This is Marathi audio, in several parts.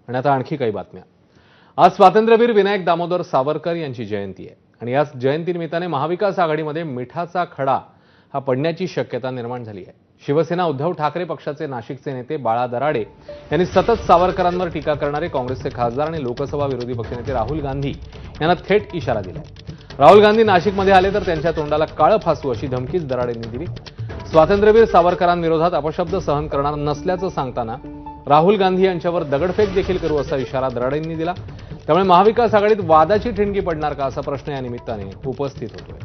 आणि आता आणखी काही बातम्या। आज स्वातंत्र्यवीर विनायक दामोदर सावरकर यांची जयंती आहे आणि या जयंतीनिमित्ताने महाविकास आघाडीमध्ये मिठाचा खडा हा पडण्याची शक्यता निर्माण झाली आहे। शिवसेना उद्धव ठाकरे पक्षाचे नाशिकचे नेते बाळा दराडे यांनी सतत सावरकरांवर टीका करणारे काँग्रेसचे खासदार आणि लोकसभा विरोधी पक्षनेते राहुल गांधी यांना थेट इशारा दिलाय। राहुल गांधी नाशिकमध्ये आले तर त्यांच्या तोंडाला काळं फासू अशी धमकीच दराडेंनी दिली। स्वातंत्र्यवीर सावरकरांविरोधात अपशब्द सहन करणार नसल्याचं सांगताना राहुल गांधी यांच्यावर दगडफेक देखील करू असा इशारा दराडेंनी दिला। त्यामुळे महाविकास आघाडीत वादाची ठिणगी पडणार का असा प्रश्न या निमित्ताने उपस्थित होतोय।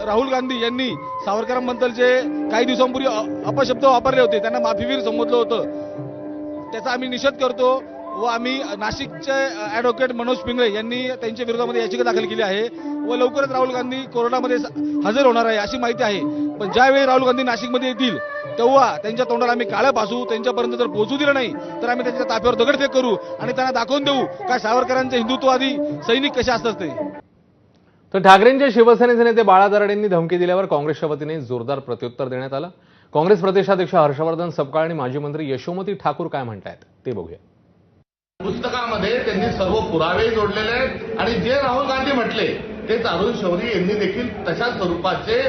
राहुल गांधी यांनी सावरकरांबद्दलचे काही दिवसांपूर्वी अपशब्द वापरले होते, त्यांना माफीवीर संबोधलं होतं। त्याचा आम्ही निषेध करतो व आम्ही नाशिकचे ॲडव्होकेट मनोज पिंगळे यांनी त्यांच्या विरोधामध्ये याचिका दाखल केली आहे व लवकरच राहुल गांधी कोर्टामध्ये हजर होणार आहे अशी माहिती आहे। पण ज्यावेळी राहुल गांधी नाशिकमध्ये येतील तेव्हा त्यांच्या तोंडाला आम्ही काळं फासू, त्यांच्यापर्यंत जर पोहोचू दिलं नाही तर आम्ही त्यांच्या ताफ्यावर दगडफेक करू आणि त्यांना दाखवून देऊ का सावरकरांचे हिंदुत्ववादी सैनिक कसे असतात ते। तर ठाकरेंच्या शिवसेनेचे नेते बाळा दराडेंनी धमकी दिल्यावर काँग्रेसच्या वतीने जोरदार प्रत्युत्तर देण्यात आलं। काँग्रेस प्रदेशाध्यक्ष हर्षवर्धन सपकाळ आणि माजी मंत्री यशोमती ठाकूर काय म्हणतायत ते बघूया। पुस्तकामध्ये त्यांनी सर्व पुरावे जोडलेले आहेत आणि जे राहुल गांधी म्हटले ते अरुण शौरी यांनी देखील तशाच स्वरूपाचे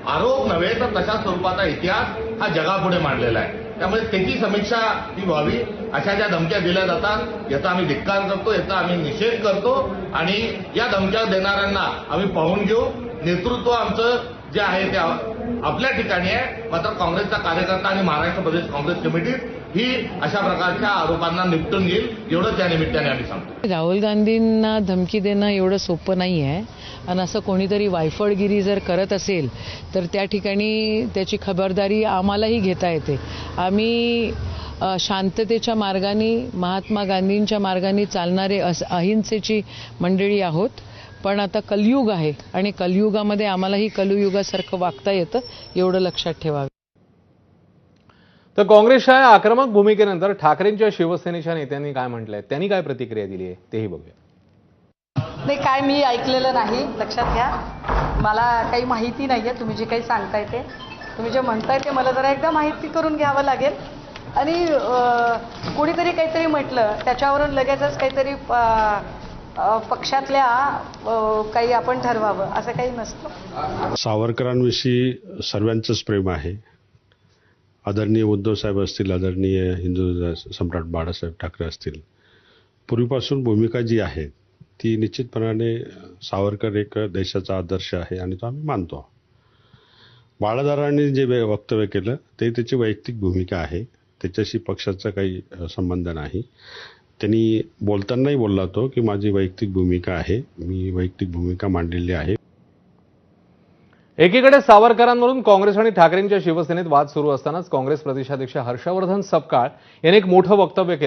आरोप नव्हे तर तशाच स्वरूपाचा इतिहास हा जगापुढे मांडलेला आहे। त्यामुळे त्याची समीक्षा ही व्हावी। अशा ज्या धमक्या दिल्या जातात याचा आम्ही धिक्कार करतो, याचा आम्ही निषेध करतो आणि या धमक्या देणाऱ्यांना आम्ही पाहून घेऊ। नेतृत्व आमचं जे आहे ते आपल्या ठिकाणी आहे, मात्र काँग्रेसचा कार्यकर्ता आणि महाराष्ट्र प्रदेश काँग्रेस कमिटी ही अशा प्रकारच्या आरोपांना निपटून घेईल एवढंच या निमित्ताने आम्ही सांगतो। राहुल गांधींना धमकी देणं एवढं सोपं नाही आहे आणि असं कोणीतरी वायफळगिरी जर करत असेल तर त्या ठिकाणी त्याची खबरदारी आम्हालाही घेता येते। आम्ही शांततेच्या मार्गाने महात्मा गांधींच्या मार्गाने चालणारे अहिंसेची मंडळी आहोत। पण आता कलियुग आहे आणि कलियुगामध्ये आम्हालाही कलियुगासारखं वागता येतं एवढं लक्षात ठेवावे। तर काँग्रेसच्या आक्रमक भूमिकेनंतर ठाकरेंच्या शिवसेनेच्या नेत्यांनी काय म्हटलंय, त्यांनी काय प्रतिक्रिया दिली आहे तेही बघूया। नाही, काय मी ऐकलेलं नाही, लक्षात घ्या। मला काही माहिती नाहीये, तुम्ही जे काही सांगताय ते, तुम्ही जे म्हणताय ते मला जरा एकदा माहिती करून घ्यावं लागेल। आणि कोणीतरी काहीतरी म्हटलं त्याच्यावरून लगेचच काहीतरी पक्षातल्या काही आपण ठरवावं असं काही नसतं। सावरकरांविषयी सर्वांचंच प्रेम आहे। आदरणीय उद्धव साहेब असतील, आदरणीय हिंदू सम्राट बाळासाहेब ठाकरे असतील, पूर्वीपासून भूमिका जी आहे ती निश्चितपणाने सावरकर एक देशाचा आदर्श आहे आणि तो आम्ही मानतो। बाळादारांनी जे वक्तव्य केलं ते त्याची वैयक्तिक भूमिका आहे, त्याच्याशी पक्षाचा काही संबंध नाही। त्यांनी बोलतानाही बोलला तो की माझी वैयक्तिक भूमिका आहे, मी वैयक्तिक भूमिका मांडलेली आहे। एकीकडे सावरकरांवरून काँग्रेस आणि ठाकरेंच्या शिवसेनेत वाद सुरू असतानाच काँग्रेस प्रदेशाध्यक्ष हर्षवर्धन सपकाळ यांनी एक मोठं वक्तव्य केलं।